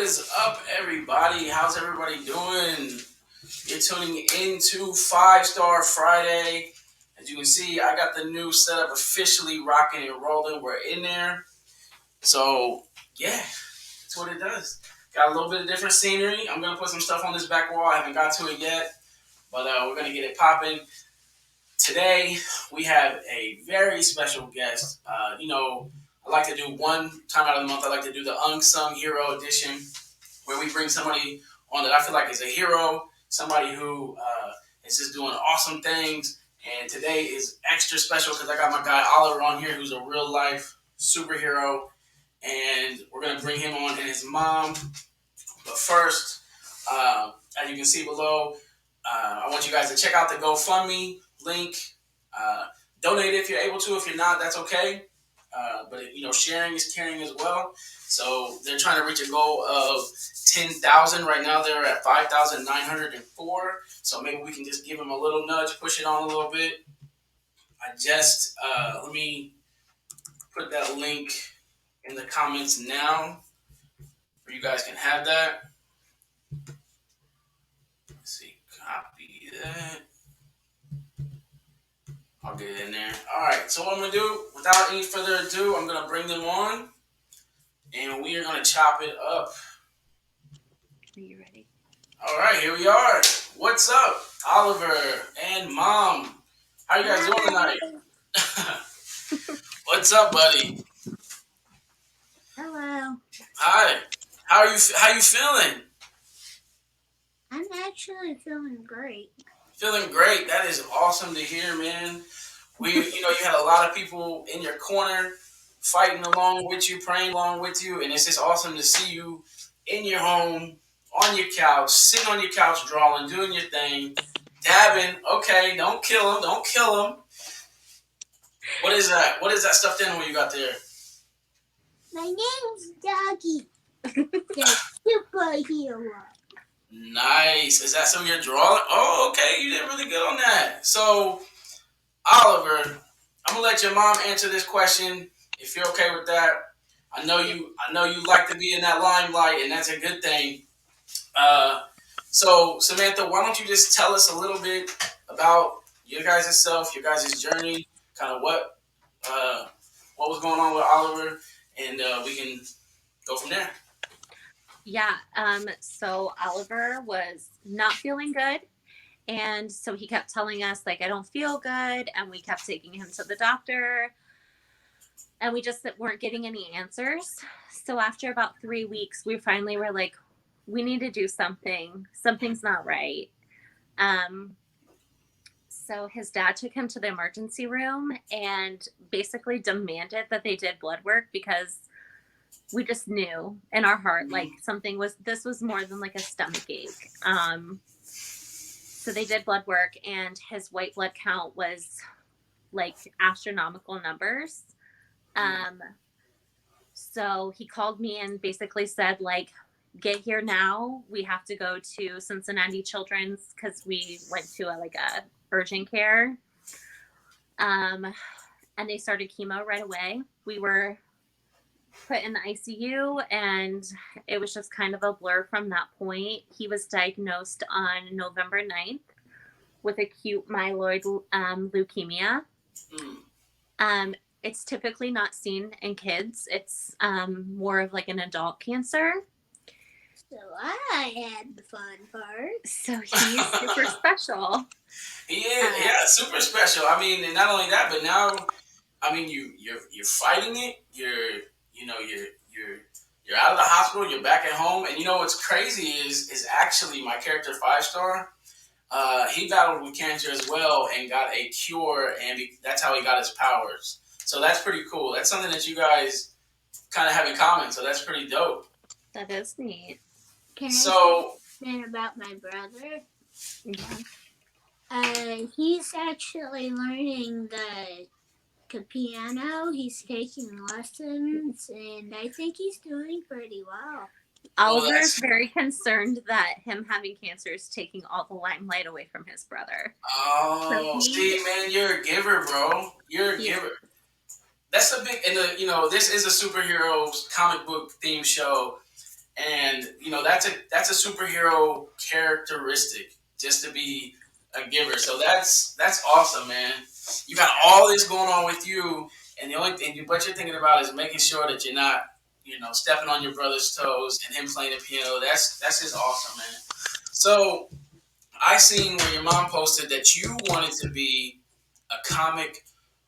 is up, everybody? How's everybody doing? You're tuning into Five Star Friday. As you can see, I got the new setup officially rocking and rolling. We're in there. So, yeah, that's what it does. Got a little bit of different scenery. I'm going to put some stuff on this back wall. I haven't got to it yet, but we're going to get it popping. Today, we have a very special guest. I like to do one time out of the month, I like to do the Unsung Hero Edition, where we bring somebody on that I feel like is a hero, somebody who is just doing awesome things. And today is extra special because I got my guy Oliver on here, who's a real life superhero. And we're going to bring him on and his mom. But first, as you can see below, I want you guys to check out the GoFundMe link. Donate if you're able to. If you're not, that's okay. But sharing is caring as well. So they're trying to reach a goal of 10,000. Right now they're at 5,904. So maybe we can just give them a little nudge, push it on a little bit. Let me put that link in the comments now, where you guys can have that. Let's see, copy that. I'll get it in there. All right, so what I'm going to do, without any further ado, I'm going to bring them on, and we are going to chop it up. Are you ready? All right, here we are. What's up, Oliver and Mom? How you guys doing tonight? What's up, buddy? Hello. Hi. How you feeling? I'm actually feeling great. Feeling great. That is awesome to hear, man. You had a lot of people in your corner fighting along with you, praying along with you, and it's just awesome to see you in your home, on your couch, sitting on your couch, drawing, doing your thing, dabbing. Okay, don't kill him. Don't kill him. What is that? What is that stuffed animal you got there? My name's Doggy. The superhero. Nice. Is that some of your drawing? Oh, okay. You did really good on that. So, Oliver, I'm gonna let your mom answer this question if you're okay with that. I know you like to be in that limelight, and that's a good thing. So Samantha, why don't you just tell us a little bit about your guys' self, your guys' journey, kind of what was going on with Oliver, and we can go from there. Yeah, so Oliver was not feeling good. And so he kept telling us, like, I don't feel good. And we kept taking him to the doctor. And we just weren't getting any answers. So after about 3 weeks, we finally were like, we need to do something. Something's not right. So his dad took him to the emergency room and basically demanded that they did blood work because we just knew in our heart, like this was more than like a stomach ache. So they did blood work and his white blood count was like astronomical numbers. So he called me and basically said, like, get here now. We have to go to Cincinnati Children's because we went to a urgent care. And they started chemo right away. We were put in the ICU, and it was just kind of a blur from that point. He was diagnosed on November 9th with acute myeloid leukemia. It's typically not seen in kids. It's more of like an adult cancer. So I had the fun part. So he's super special. He is, yeah, super special. I mean, and not only that, but now, I mean, you're fighting it. You're out of the hospital. You're back at home, and what's crazy is actually my character FiveStar. He battled with cancer as well and got a cure, and that's how he got his powers. So that's pretty cool. That's something that you guys kind of have in common. So that's pretty dope. That is neat. Can I say something about my brother? Yeah. He's actually learning the piano. He's taking lessons, and I think he's doing pretty well. Oliver is very concerned that him having cancer is taking all the limelight away from his brother. Oh, see, man, you're a giver, bro. You're a giver. That's a big, and this is a superheroes comic book theme show, And that's a superhero characteristic, just to be a giver. So that's awesome, man. You got all this going on with you, and the only thing what you're thinking about is making sure that you're not, stepping on your brother's toes and him playing the piano. That's just awesome, man. So I seen where your mom posted that you wanted to be a comic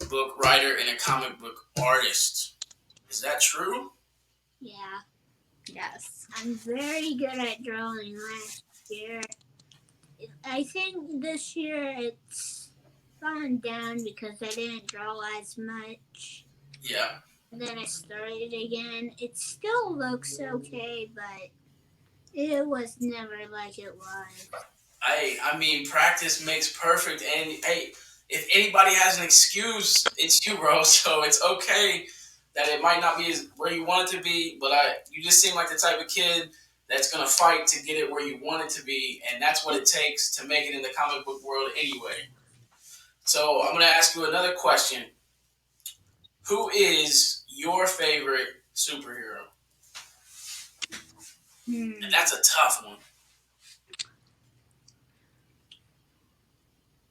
book writer and a comic book artist. Is that true? Yeah. Yes. I'm very good at drawing last year. I think this year it's gone down because I didn't draw as much. Yeah. Then I started again. It still looks okay, but it was never like it was. I mean, practice makes perfect. And hey, if anybody has an excuse, it's you, bro. So it's okay that it might not be where you want it to be, but you just seem like the type of kid that's gonna fight to get it where you want it to be, and that's what it takes to make it in the comic book world anyway. So I'm gonna ask you another question. Who is your favorite superhero? And that's a tough one.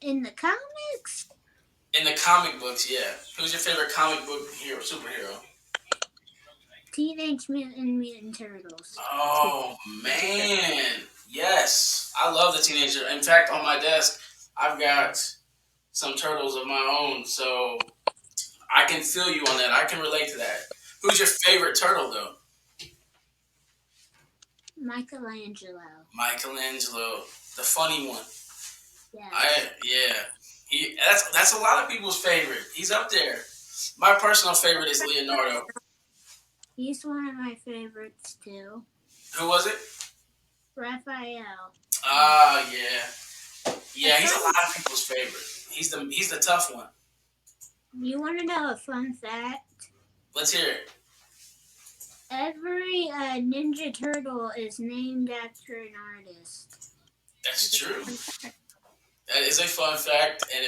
In the comics? In the comic books, yeah. Who's your favorite comic book superhero? Teenage Mutant Turtles. Oh man, yes, I love the teenager. In fact, on my desk, I've got some turtles of my own, so I can feel you on that. I can relate to that. Who's your favorite turtle, though? Michelangelo. Michelangelo, the funny one. Yeah. That's a lot of people's favorite. He's up there. My personal favorite is Leonardo. He's one of my favorites too. Who was it? Raphael. Ah, yeah. Yeah, he's a lot of people's favorite. He's the tough one. You want to know a fun fact? Let's hear it. Every Ninja Turtle is named after an artist. That's true. That is a fun fact, and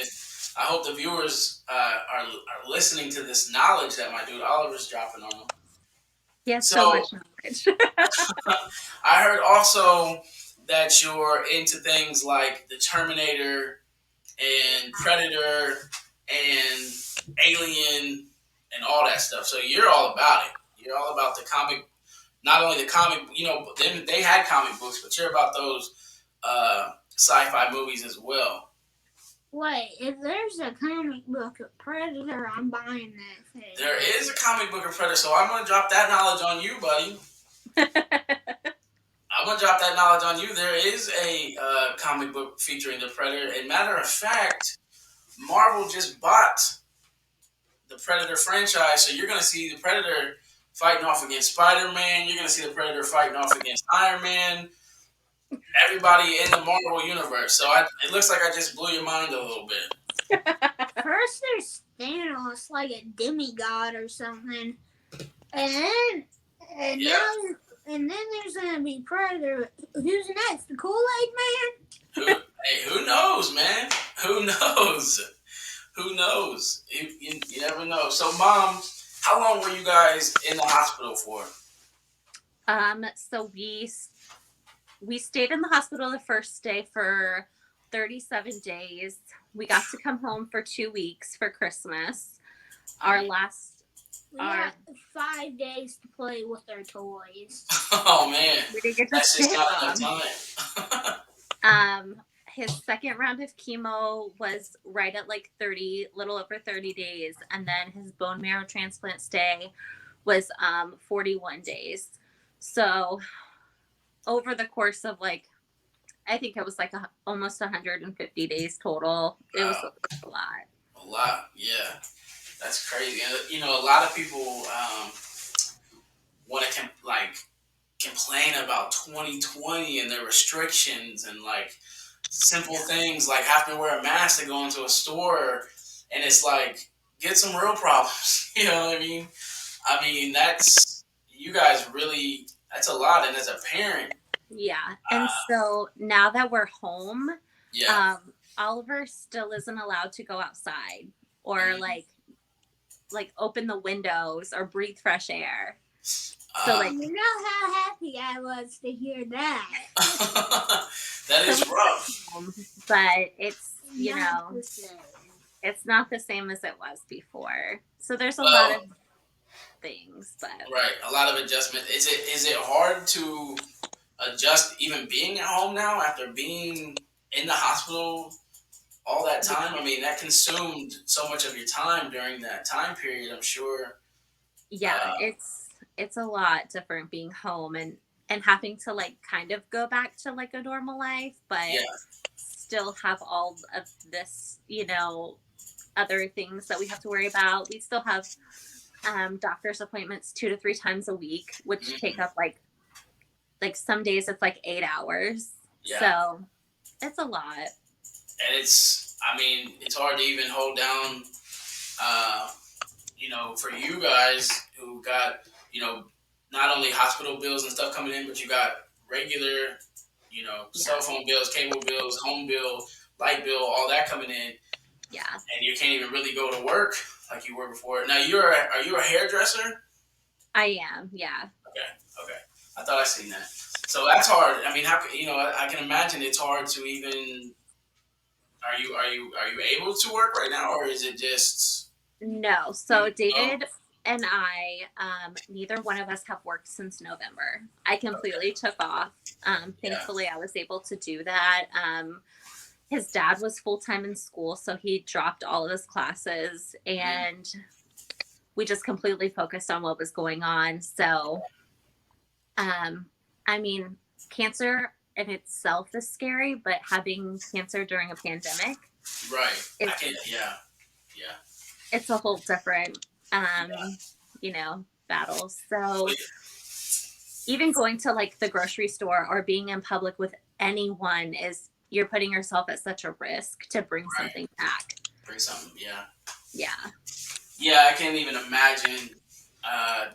I hope the viewers are listening to this knowledge that my dude Oliver's dropping on them. He has so much knowledge. I heard also that you're into things like the Terminator and Predator and Alien and all that stuff. So you're all about it. You're all about the comic, not only the comic, they had comic books, but you're about those sci-fi movies as well. Wait, if there's a comic book of Predator, I'm buying that thing. There is a comic book of Predator, so I'm going to drop that knowledge on you, buddy. I'm going to drop that knowledge on you. There is a comic book featuring the Predator. And matter of fact, Marvel just bought the Predator franchise, so you're going to see the Predator fighting off against Spider-Man. You're going to see the Predator fighting off against Iron Man. Everybody in the Marvel universe. So it looks like I just blew your mind a little bit. First there's Thanos, like a demigod or something. And then there's going to be Predator. Who's next? The Kool-Aid Man? Who knows, man? Who knows? Who knows? You never know. So, Mom, how long were you guys in the hospital for? So we stayed in the hospital the first day for 37 days. We got to come home for 2 weeks for Christmas. We had 5 days to play with our toys. Oh man, that's just not enough time. His second round of chemo was right at like little over 30 days, and then his bone marrow transplant stay was 41 days. So over the course of I think it was almost 150 days total. It was a lot. A lot, yeah. That's crazy. And, a lot of people want to complain about 2020 and the restrictions and simple things like having to wear a mask to go into a store, and it's get some real problems. You know what I mean? I mean, you guys really, that's a lot. And as a parent. Yeah. And so now that we're home, Oliver still isn't allowed to go outside or open the windows or breathe fresh air. So like, You know how happy I was to hear that. That is so rough. but it's, you Not know, the same. it's not the same as it was before. So there's a lot Well, of things, but right, a lot of adjustment. Is it hard to adjust even being at home now after being in the hospital all that yeah, time? I mean, that consumed so much of your time during that time period, I'm sure. yeah, Uh, it's a lot different being home and having to like kind of go back to like a normal life, but yeah. still have all of this, you know, other things that we have to worry about. We still have doctor's appointments 2 to 3 times a week, which take Hmm. up like some days it's like 8 hours. Yeah. So it's a lot. And I mean, it's hard to even hold down, uh, for you guys who got, not only hospital bills and stuff coming in, but you got regular, cell Yeah. phone bills, cable bills, home bill, light bill, all that coming in, Yeah. and you can't even really go to work like you were before. Now, are you a hairdresser? I am. Yeah. Okay, okay. I thought I seen that. So that's hard. I mean, I can imagine it's hard to even. Are you able to work right now, or is it just No. you? So No. David and I, neither one of us have worked since November. I Okay. completely took off. Yeah. Thankfully, I was able to do that. His dad was full time in school, so he dropped all of his classes, Mhm. and we just completely focused on what was going on. So, um, I mean, cancer in itself is scary, but having cancer during a pandemic, Right. I it's can. Yeah. Yeah. it's a whole different, Yeah. battle. So Wait. even going to like the grocery store or being in public with anyone is you're putting yourself at such a risk to bring Right. something back. Bring something. Yeah. Yeah. Yeah. I can't even imagine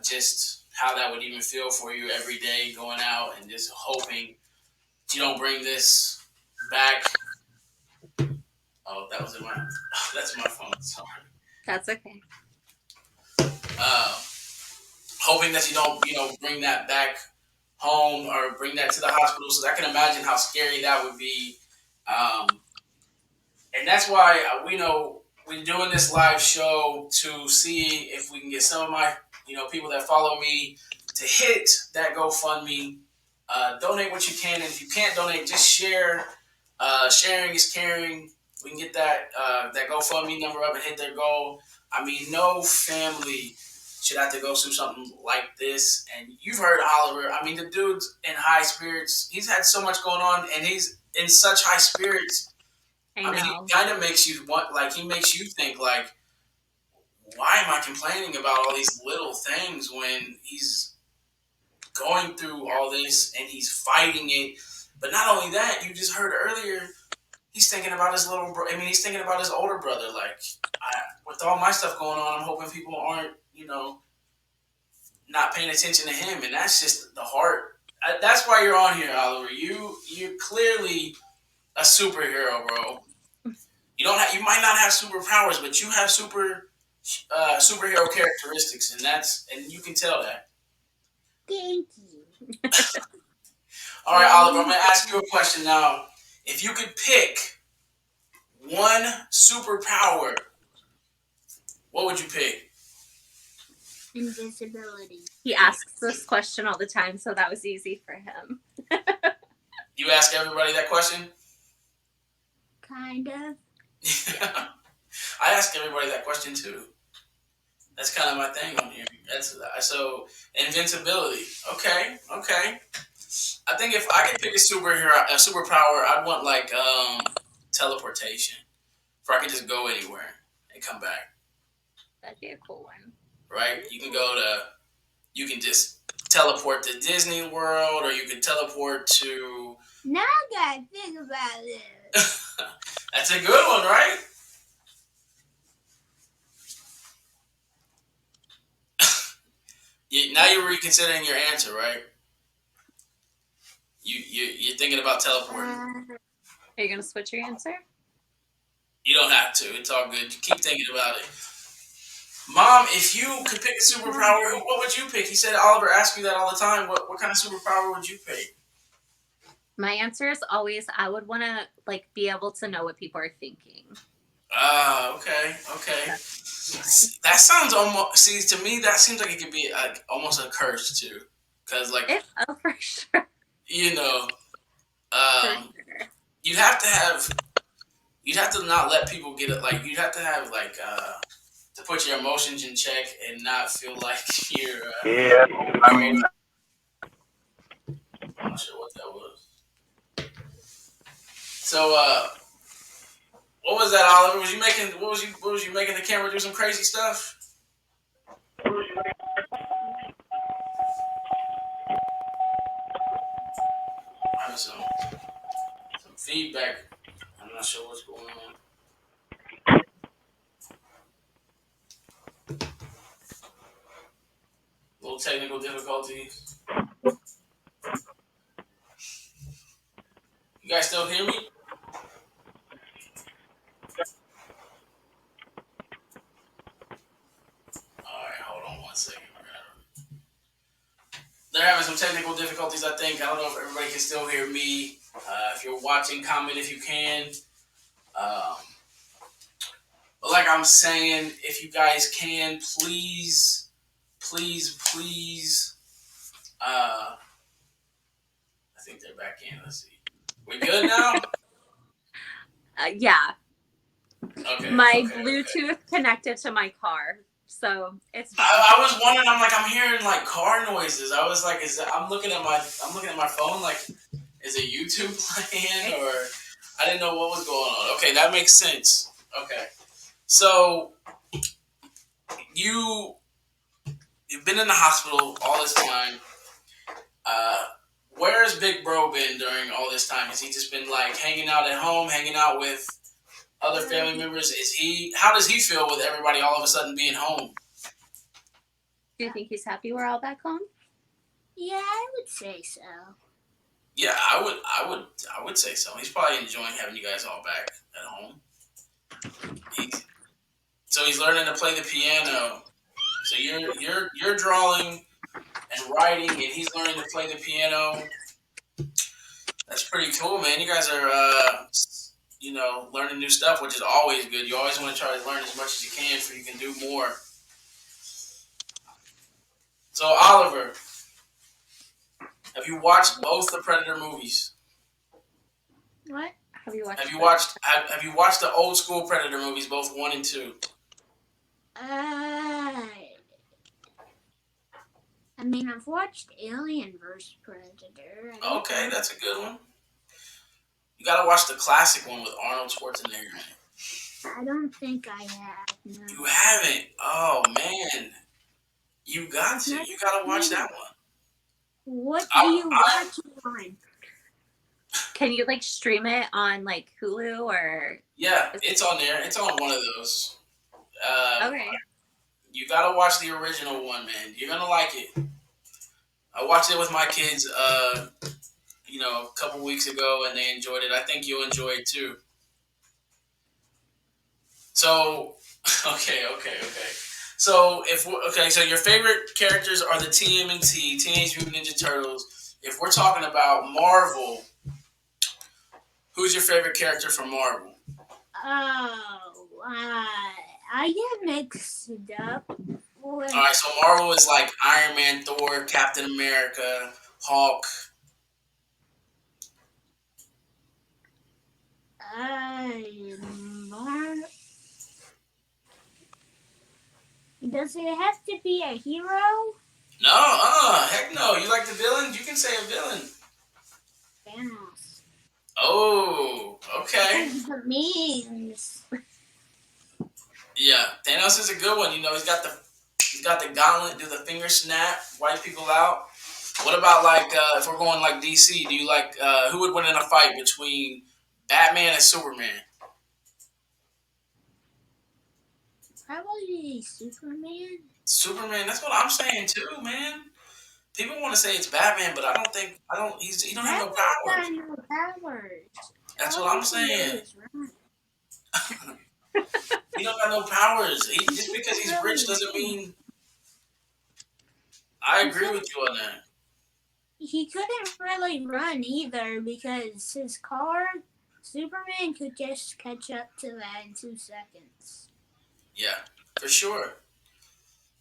just how that would even feel for you every day going out and just hoping you don't bring this back. Oh, that was in my. That's my phone. Sorry. That's okay. Uh, Hoping that you don't, bring that back home or bring that to the hospital. So I can imagine how scary that would be. Um, and that's why we know we're doing this live show to see if we can get some of my, people that follow me to hit that GoFundMe. Donate what you can, and if you can't donate, just share. Sharing is caring. We can get that GoFundMe number up and hit their goal. I mean, no family should have to go through something like this. And you've heard Oliver. I mean, the dude's in high spirits. He's had so much going on, and he's in such high spirits. I I mean, he know. kind of makes you want, like, he makes you think, like, why am I complaining about all these little things when he's going through Yeah. all this and he's fighting it? But not only that, you just heard earlier, he's thinking about his little bro. I mean, he's thinking about his older brother. Like, with all my stuff going on, I'm hoping people aren't, not paying attention to him, and that's just the heart. That's why you're on here, Oliver. You're clearly a superhero, bro. You might not have superpowers, but you have superhero characteristics, and you can tell that. Thank you. All right, Oliver. I'm gonna ask you a question now. If you could pick one superpower, what would you pick? Invisibility. He asks this question all the time, so that was easy for him. You ask everybody that question. Kind of. I ask everybody that question too. That's kind of my thing on here. That's so invincibility. Okay, okay. I think if I could pick a superpower, I'd want like teleportation, where I could just go anywhere and come back. That'd be a cool one. Right? You can just teleport to Disney World, or you can teleport to. Now I gotta think about this. That's a good one, right? Now you're reconsidering your answer, right? You're thinking about teleporting. Are you gonna switch your answer? You don't have to. It's all good. You keep thinking about it. Mom, if you could pick a superpower, what would you pick? He said Oliver asks you that all the time. What kind of superpower would you pick? My answer is always I would want to like be able to know what people are thinking. Ah, okay, okay. That's mine. That sounds almost. See, to me, that seems like it could be almost a curse too, because like It's for sure. you know, For um, sure. you'd have to have, you'd have to not let people get it. Like you'd have to have like to put your emotions in check and not feel like you're. Yeah, I mean, I'm not sure what that was. So, what was that, Oliver? Was you making? What was you making the camera do some crazy stuff? I have some feedback. I'm not sure what's going on. Little technical difficulties. You guys still hear me? All right, hold on one second. They're having some technical difficulties, I think. I don't know if everybody can still hear me. If you're watching, comment if you can. Um, but like I'm saying, if you guys can, please, please, please. I think they're back in. Let's see. We good now? Yeah. Okay, My okay, okay. Bluetooth connected to my car, so it's fine. I was wondering. I'm like, I'm hearing like car noises. I was like, I'm looking at my phone. Like, is it YouTube playing or? I didn't know what was going on. Okay, that makes sense. Okay, so you you've been in the hospital all this time. Uh, where's Big Bro been during all this time? Has he just been like hanging out at home, hanging out with other family members? Is he? How does he feel with everybody all of a sudden being home? Do you think he's happy we're all back home? Yeah, I would say so. Yeah, I would say so. He's probably enjoying having you guys all back at home. So he's learning to play the piano. So you're drawing and writing, and he's learning to play the piano. That's pretty cool, man. You guys are learning new stuff, which is always good. You always want to try to learn as much as you can, so you can do more. So Oliver, have you watched both the Predator movies? What? Have you watched? Have you watched the old school Predator movies, both 1 and 2? I mean, I've watched Alien vs. Predator. Okay, that's a good one. You gotta watch the classic one with Arnold Schwarzenegger in it. I don't think I have. No. You haven't? Oh man, you got to. You gotta watch that one. What do you watch it on? Can you like stream it on like Hulu or? Yeah, it's on there. It's on one of those. Okay. You gotta watch the original one, man. You're gonna like it. I watched it with my kids, a couple weeks ago, and they enjoyed it. I think you'll enjoy it too. So, okay. So so your favorite characters are the TMNT, Teenage Mutant Ninja Turtles. If we're talking about Marvel, who's your favorite character from Marvel? I get mixed up. All right, so Marvel is like Iron Man, Thor, Captain America, Hulk. Does it have to be a hero? No, heck no. You like the villains? You can say a villain. Thanos. Oh, okay. The memes. Yeah, Thanos is a good one. He's got the gauntlet, do the finger snap, wipe people out. What about like if we're going like DC? Do you like who would win in a fight between Batman and Superman? Probably Superman. Superman. That's what I'm saying too, man. People want to say it's Batman, but I don't think he don't have no powers. Got no powers. That's what I'm saying. He don't got no powers. Just He because couldn't he's rich really doesn't run. mean. I He agree couldn't. with you on that. He couldn't really run either because his car, Superman could just catch up to that in 2 seconds. Yeah, for sure.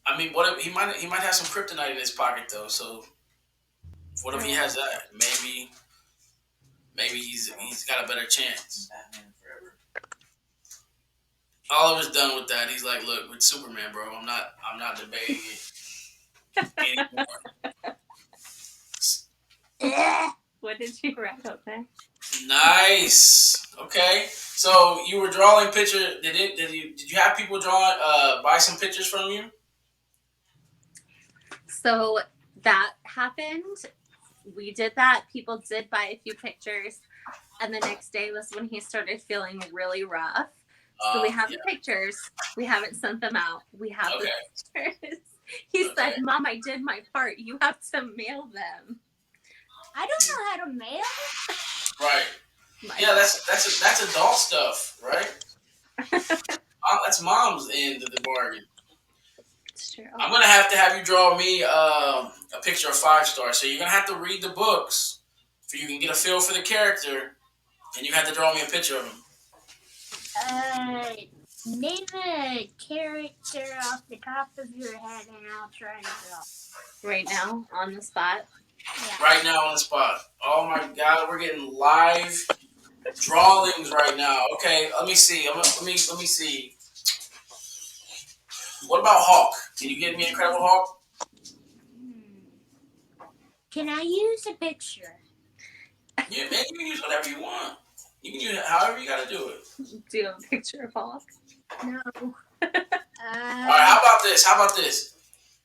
I mean, what if he might have some kryptonite in his pocket though? So what if he has that? Maybe he's got a better chance. Oliver's done with that. He's like, look, with Superman, bro, I'm not debating it anymore. What did you write out there? Nice. Okay. So you were drawing picture. Did you have people draw buy some pictures from you? So that happened. We did that. People did buy a few pictures. And the next day was when he started feeling really rough. So we have Yeah. the pictures. We haven't sent them out. We have Okay. the pictures. He Okay. said, Mom, I did my part. You have to mail them. I don't know how to mail. Right. Yeah, that's adult stuff, right? That's mom's end of the bargain. It's true. I'm gonna have you draw me a picture of FiveStar. So you're gonna have to read the books so you can get a feel for the character, and you have to draw me a picture of him. Name a character off the top of your head, and I'll try to draw. Right now, on the spot. Yeah. Right now on the spot. Oh my God, we're getting live drawings right now. Okay, let me see. Let me see. What about Hawk? Can you get me Incredible Hawk? Can I use a picture? Yeah, man, you can use whatever you want. You can use it however you gotta do it. Do a picture of Hawk. No. All right, how about this?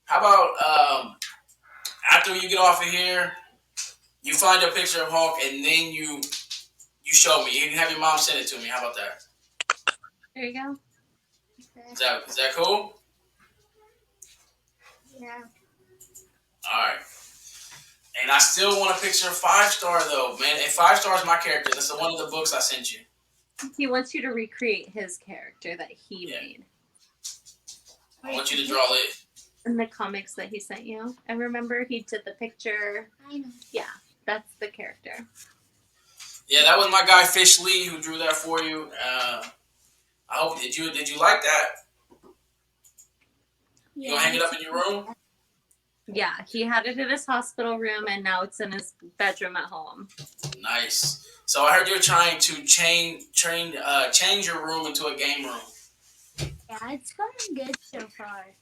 How about after you get off of here, you find a picture of Hawk and then you show me. You can have your mom send it to me. How about that? There you go. Is that cool? Yeah. All right. And I still want a picture of FiveStar though, man. And FiveStar is my character. That's the one of the books I sent you. He wants you to recreate his character that he made. I want you to draw it. In the comics that he sent you. I remember he did the picture. I know. Yeah, that's the character. Yeah, that was my guy Fish Lee who drew that for you. I hope did you like that? You gonna hang it up in your room? Yeah, he had it in his hospital room, and now it's in his bedroom at home. Nice. So I heard you're trying to change your room into a game room. Yeah, it's going good so far.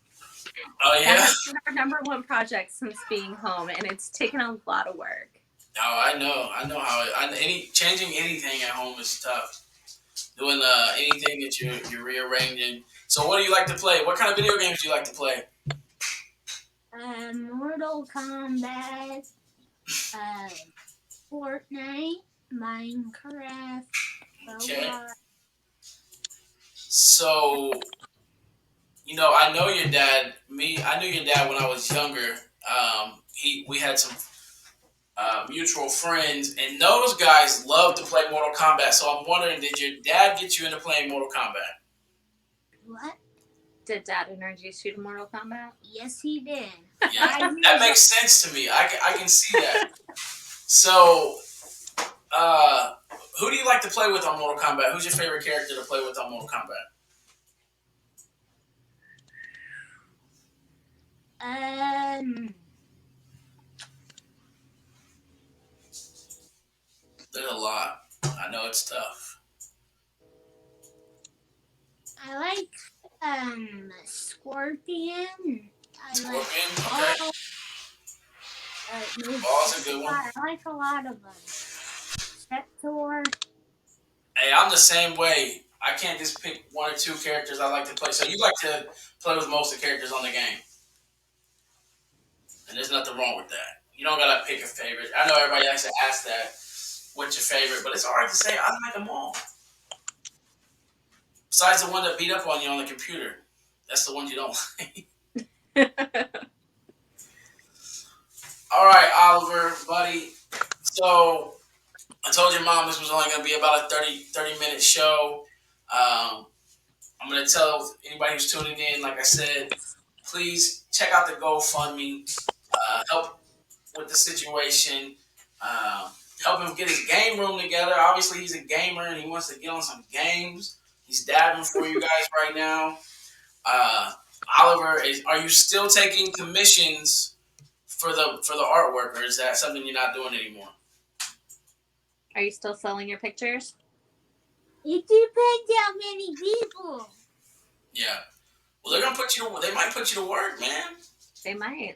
Oh yeah. That's been our number one project since being home, and it's taken a lot of work. Oh, I know how changing anything at home is tough. Doing anything that you're rearranging. So what do you like to play? What kind of video games do you like to play? Mortal Kombat, Fortnite, Minecraft, Okay. Roblox. So, I know your dad. I knew your dad when I was younger. We had some mutual friends, and those guys love to play Mortal Kombat. So I'm wondering, did your dad get you into playing Mortal Kombat? What? Did Dad introduce you to Mortal Kombat? Yes, he did. Yeah, that makes sense to me. I can see that. So, who do you like to play with on Mortal Kombat? Who's your favorite character to play with on Mortal Kombat? There's a lot. I know it's tough. I like Scorpion. Scorpion? Okay. Ball's a good one. I like a lot of them. Sector. Hey, I'm the same way. I can't just pick one or two characters I like to play. So you like to play with most of the characters on the game. And there's nothing wrong with that. You don't gotta pick a favorite. I know everybody likes to ask that, what's your favorite? But it's hard to say. I like them all. Besides the one that beat up on you on the computer. That's the one you don't like. All right, Oliver, buddy. So I told your mom this was only going to be about a 30-minute show. I'm gonna tell anybody who's tuning in, like I said, please check out the GoFundMe. Help with the situation. Uh, Help him get his game room together. Obviously, he's a gamer and he wants to get on some games. He's dabbing for you guys right now. Uh, Oliver, are you still taking commissions for the artwork, or is that something you're not doing anymore? Are you still selling your pictures? It depends how many people. Yeah. Well, they're gonna put you. They might put you to work, man. They might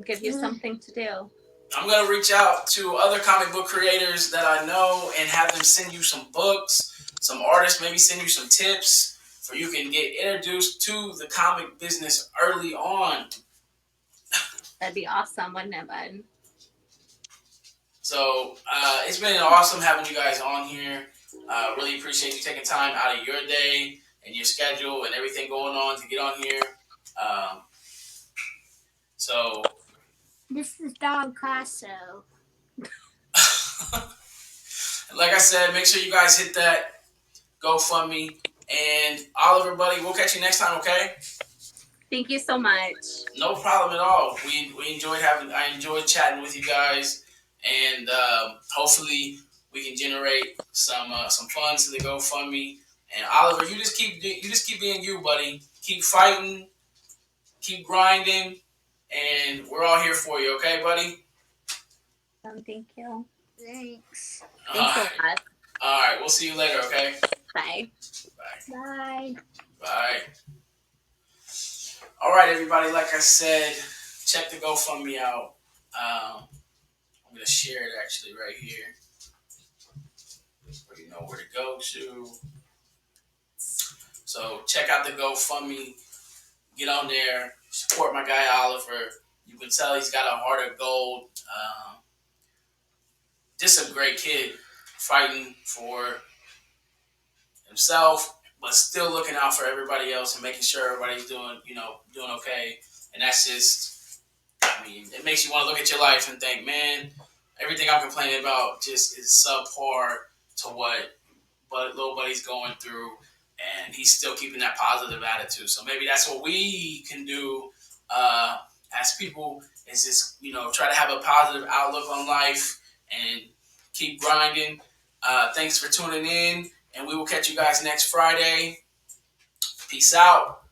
give you something to do. I'm gonna reach out to other comic book creators that I know and have them send you some books, some artists, maybe send you some tips for you can get introduced to the comic business early on. That'd be awesome, wouldn't it, bud? So it's been awesome having you guys on here. Really appreciate you taking time out of your day and your schedule and everything going on to get on here. So This is Dog Casso. like I said, make sure you guys hit that GoFundMe. And Oliver, buddy, we'll catch you next time, okay? Thank you so much. No problem at all. We enjoyed I enjoyed chatting with you guys, and hopefully we can generate some funds to the GoFundMe. And Oliver, you just keep being you, buddy. Keep fighting, keep grinding, and we're all here for you, okay, buddy? Thank you. Thanks. Thanks a lot. All right, we'll see you later, okay? Bye. Bye. Bye. Bye. All right, everybody. Like I said, check the GoFundMe out. I'm gonna share it actually right here, where you know where to go to. So check out the GoFundMe. Get on there. Support my guy Oliver. You can tell he's got a heart of gold. Just a great kid, fighting for himself, but still looking out for everybody else and making sure everybody's doing okay. And that's just, I mean, it makes you want to look at your life and think, man, everything I'm complaining about just is subpar to what little buddy's going through, and he's still keeping that positive attitude. So maybe that's what we can do as people, is just try to have a positive outlook on life and keep grinding. Thanks for tuning in, and we will catch you guys next Friday. Peace out.